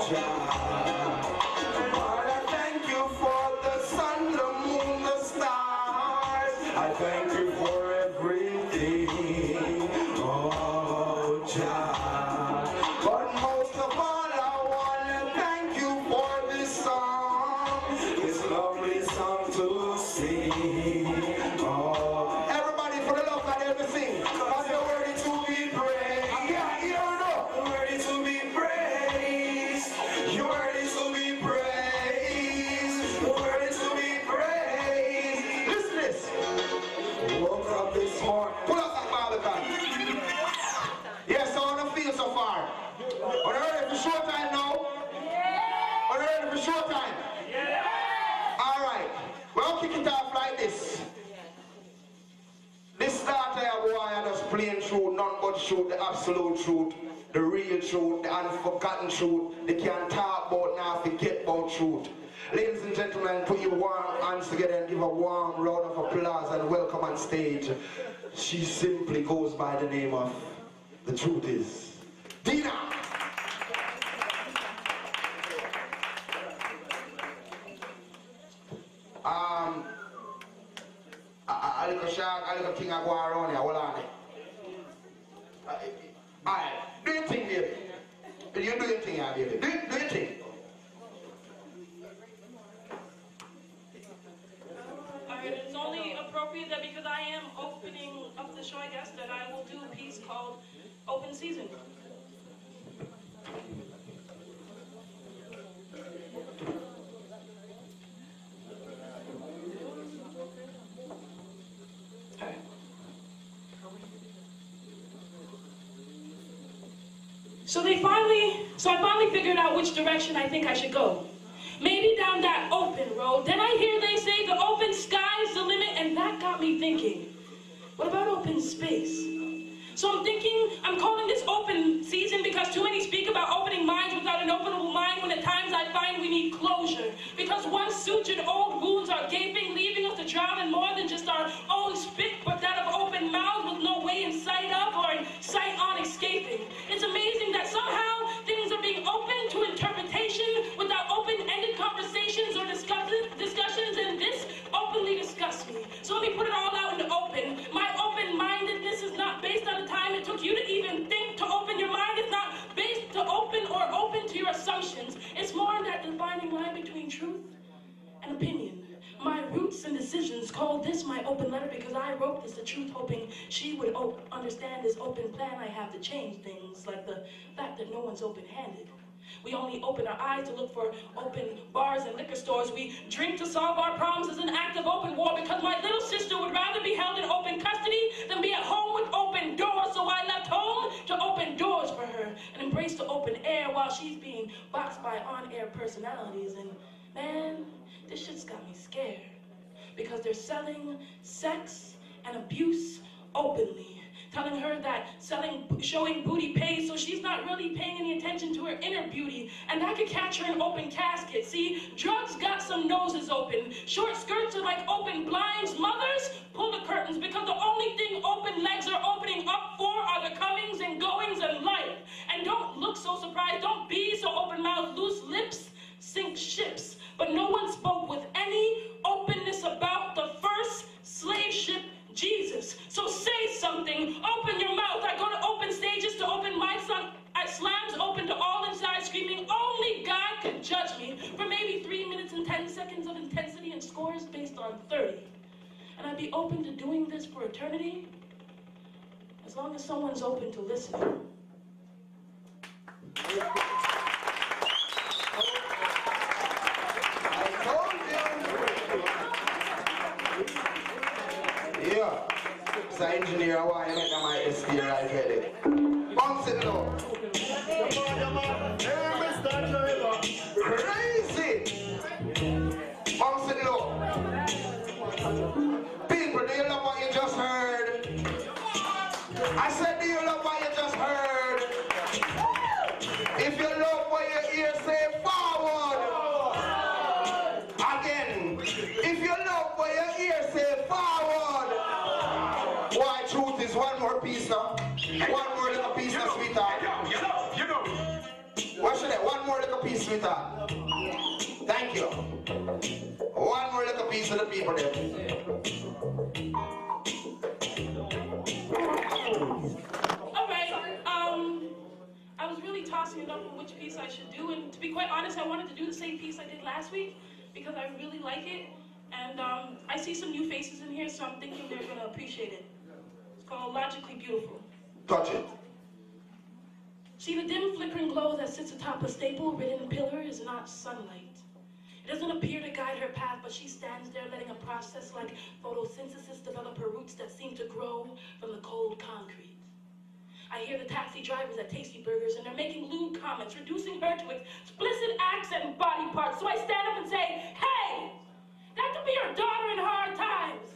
Lord, I thank you for the sun, the moon, the stars. I thank you for everything, oh Jah. But most of all, I want to thank you for this song, this lovely song to sing. Oh, everybody, for the love of God, help me sing. Cause you're worthy to be praised. Yeah, you know, worthy to be praised. You're worthy to be praised. You're worthy to be praised. Listen to this. Woke up this morning. Pull up that Barbican. Yes, I want to feel so far. Are you ready for showtime now? Are you ready for showtime? Alright. Well, kick it off like this. This start here, boy, I just plain truth, none but truth, the absolute truth, the real truth, the unforgotten truth. They can't talk about now, forget about truth. Ladies and gentlemen, put your warm hands together and give a warm round of applause and welcome on stage. She simply goes by the name of, the truth is, Deanna. A little shark, a little thing I go around here, hold on. Alright, do your thing, baby. You do your thing here, baby. Do your thing. Alright, it's only appropriate that because I am opening up the show, I guess, that I will do a piece called Open Season. So I finally figured out which direction I think I should go. Maybe down that open road. Then I hear they say the open sky's the limit, and that got me thinking, what about open space? So I'm thinking, I'm calling this open season because too many speak about opening minds without an openable mind, when at times I find we need closure. Because once sutured old wounds are gaping, leaving us to drown in more than just our own spit, but that of open mouths with no way in sight of or in sight on escaping. It's amazing that somehow things are being open to interpretation without open-ended conversations or discussions, and this openly disgusts me. So let me put it all out in the open. My open-mindedness is not based on the time it took you to even think to open your mind. It's not based to open or open to your assumptions. It's more that defining line between truth and opinion. My roots and decisions call this my open letter because I wrote this to truth, hoping she would understand this open plan I have to change things, like the fact that no one's open-handed. We only open our eyes to look for open bars and liquor stores. We drink to solve our problems as an act of open war because my little sister would rather be held in open custody than be at home with open doors. So I left home to open doors for her and embrace the open air while she's being boxed by on-air personalities. And man, this shit's got me scared because they're selling sex and abuse openly. Telling her that showing booty pays, so she's not really paying any attention to her inner beauty. And I could catch her in open casket. See, drugs got some noses open. Short skirts are like open blinds. Mothers, pull the curtains, because the only thing open legs are opening up for are the comings and goings in life. And don't look so surprised. Don't be so open-mouthed. Loose lips sink ships. But no one spoke with any openness about the first slave ship, Jesus. So say something, open your mouth. I go to open stages, to open mics, I slams open to all inside, screaming, only God could judge me for maybe 3 minutes and 10 seconds of intensity and scores based on 30. And I'd be open to doing this for eternity, as long as someone's open to listening. Yeah, it's an engineer, why you make my SD right here. Bounce it low. Crazy! Bounce it low. People, do you love what you just heard? I said, do you love what you just heard? If you love what you hear, say forward. Again, if you love what you hear, say forward. Why, truth is one more piece now. One more little piece now, sweetheart. You know. What should I? One more little piece. sweetheart. Thank you. One more little piece of the people there. Alright, I was really tossing it up on which piece I should do, and to be quite honest, I wanted to do the same piece I did last week because I really like it, and I see some new faces in here, so I'm thinking they're going to appreciate it. It's called Logically Beautiful. Touch it. See, the dim flickering glow that sits atop a staple-ridden pillar is not sunlight. It doesn't appear to guide her path, but she stands there letting a process like photosynthesis develop her roots that seem to grow from the cold concrete. I hear the taxi drivers at Tasty Burgers, and they're making lewd comments, reducing her to explicit acts and body parts. So I stand up and say, hey, that could be your daughter in hard times.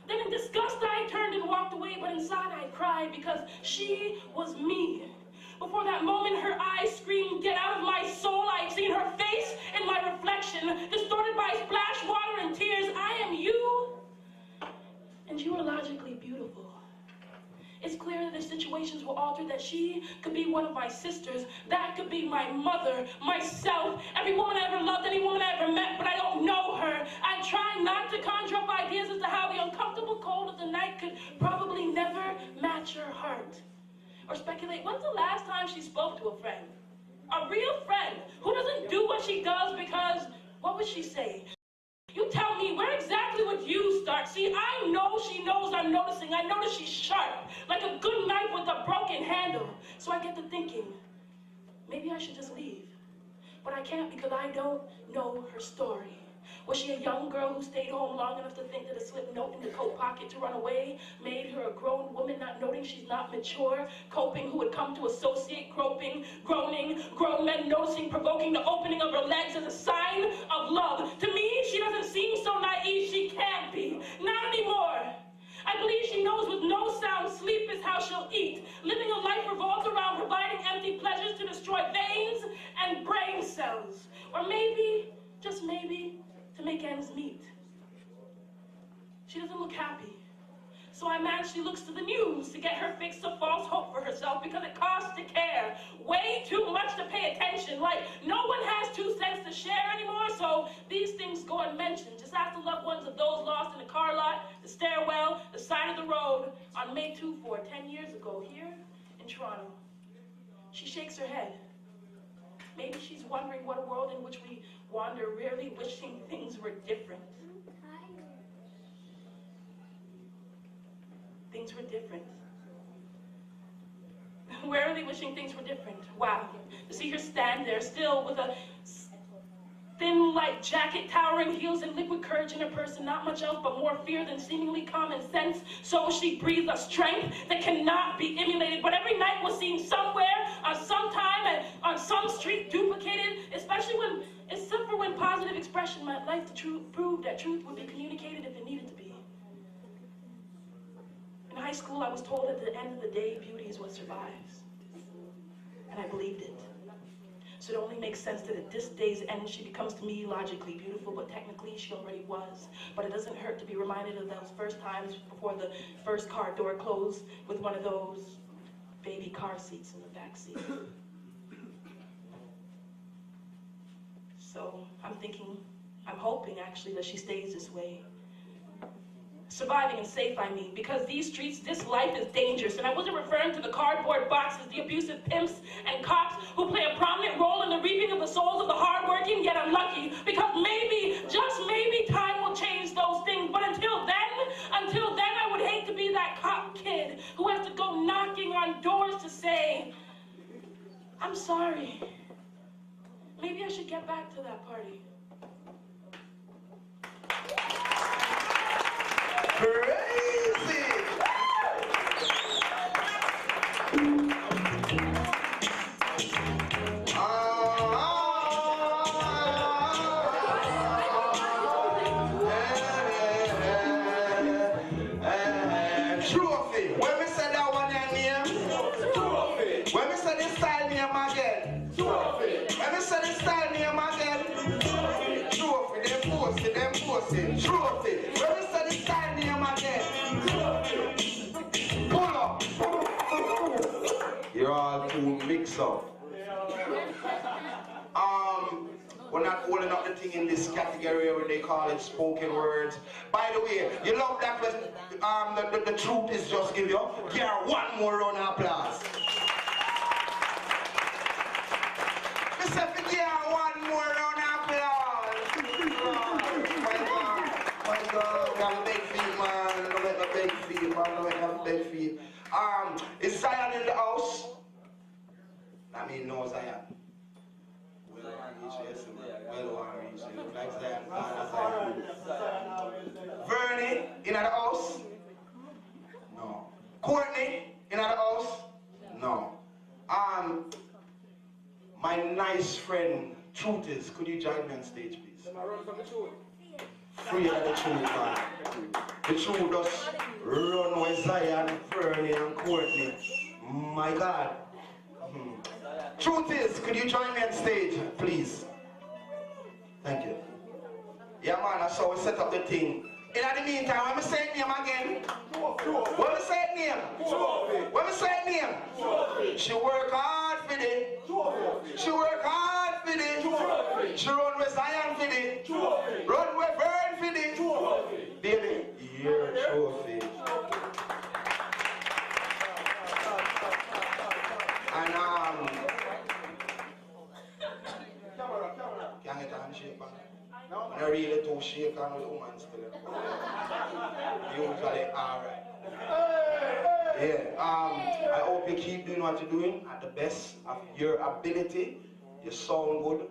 Then in disgust, I turned and walked away, but inside I cried because she was me. Before that moment, her eyes screamed, get out of my soul. I had seen her face in my reflection, distorted by splash water and tears. I am you, and you are logically beautiful. It's clear that the situations will alter, that she could be one of my sisters, that could be my mother, myself, every woman I ever loved, any woman I ever met, but I don't know her. I try not to conjure up ideas as to how the uncomfortable cold of the night could probably never match her heart. Or speculate, when's the last time she spoke to a friend? A real friend who doesn't do what she does because, what would she say? You tell me, where exactly would you start? See, I know she knows I'm noticing. I notice she's sharp, like a good knife with a broken handle. So I get to thinking, maybe I should just leave. But I can't because I don't know her story. Was she a young girl who stayed home long enough to think that a slip note in the coat pocket to run away made her a grown woman, not noting she's not mature, coping, who had come to associate groping, groaning, grown men noticing, provoking the opening of her legs as a sign of love? To me, she doesn't seem so naive. She can't be. Not anymore. I believe she knows with no sound sleep is how she'll eat, living a life revolved around providing empty pleasures to destroy veins and brain cells. Or maybe, just maybe, to make ends meet. She doesn't look happy. So I imagine she looks to the news to get her fix of false hope for herself because it costs to care. Way too much to pay attention. Like, no one has 2 cents to share anymore, so these things go unmentioned. Just ask the loved ones of those lost in the car lot, the stairwell, the side of the road on May 2-4, 10 years ago, here in Toronto. She shakes her head. Maybe she's wondering what a world in which we wander, rarely wishing things were different. Things were different. Rarely wishing things were different. Wow. To see her stand there still with a thin light jacket, towering heels, and liquid courage in her person, not much else but more fear than seemingly common sense. So she breathed a strength that cannot be emulated, but every night was seen somewhere, on some time, and on some street duplicated, especially when, except for when positive expression might like to prove that truth would be communicated if it needed to be. In high school, I was told at the end of the day, beauty is what survives. And I believed it. So it only makes sense that at this day's end, she becomes to me logically beautiful, but technically she already was. But it doesn't hurt to be reminded of those first times before the first car door closed with one of those baby car seats in the back seat. So I'm hoping actually that she stays this way. Surviving and safe, I mean, because these streets, this life is dangerous. And I wasn't referring to the cardboard boxes, the abusive pimps and cops who play a prominent role in the reaping of the souls of the hardworking yet unlucky. Because maybe, just maybe, time will change those things. But until then, I would hate to be that cop kid who has to go knocking on doors to say, I'm sorry. Maybe I should get back to that party. Crazy! Trophy. When we say that one name, trophy. When we say this style name again, trophy. When we say this style name again, trophy. Trophy. Them posted. Trophy. When we say this style name again, trophy. Pull up. You're all too mixed up. We're not holding up the thing in this category where they call it spoken words. By the way, you love that the truth is just give you one more round of applause. Mr. Yeah, one more round of applause. My God, I'm big feet, man. Don't make my big feet, man. Don't make my big feet. Is Zion in the house? I mean, no Zion. Well, reach, like Zion. Vernie in the house? No. Courtney in the house? No. My nice friend, Truth is, could you join me on stage, please? Free of the truth, man. The truth does run with Zion, Vernie, and Courtney. My God. Truth is, could you join me on stage, please? Thank you. Yeah, man, that's how we set up the thing. In the meantime, when we say name again, when we say name, when we say name, she work hard for it. She work hard for it. She run with Zion for it. Run with Vern for it. Baby, your trophy. And can't get a handshake on it. I really too shake on with women still. Usually alright. Yeah. I hope you keep doing what you're doing at the best of your ability. You sound good,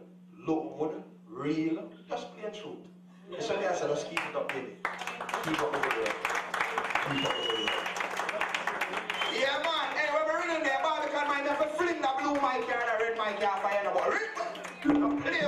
look good, real, just plain truth. So I said, just keep it up, baby. Keep up with the work. Keep up with the work. Yeah, man. Hey, when we're in there, Barbican, man, you have to fling the blue mic here and the red mic here for you. Play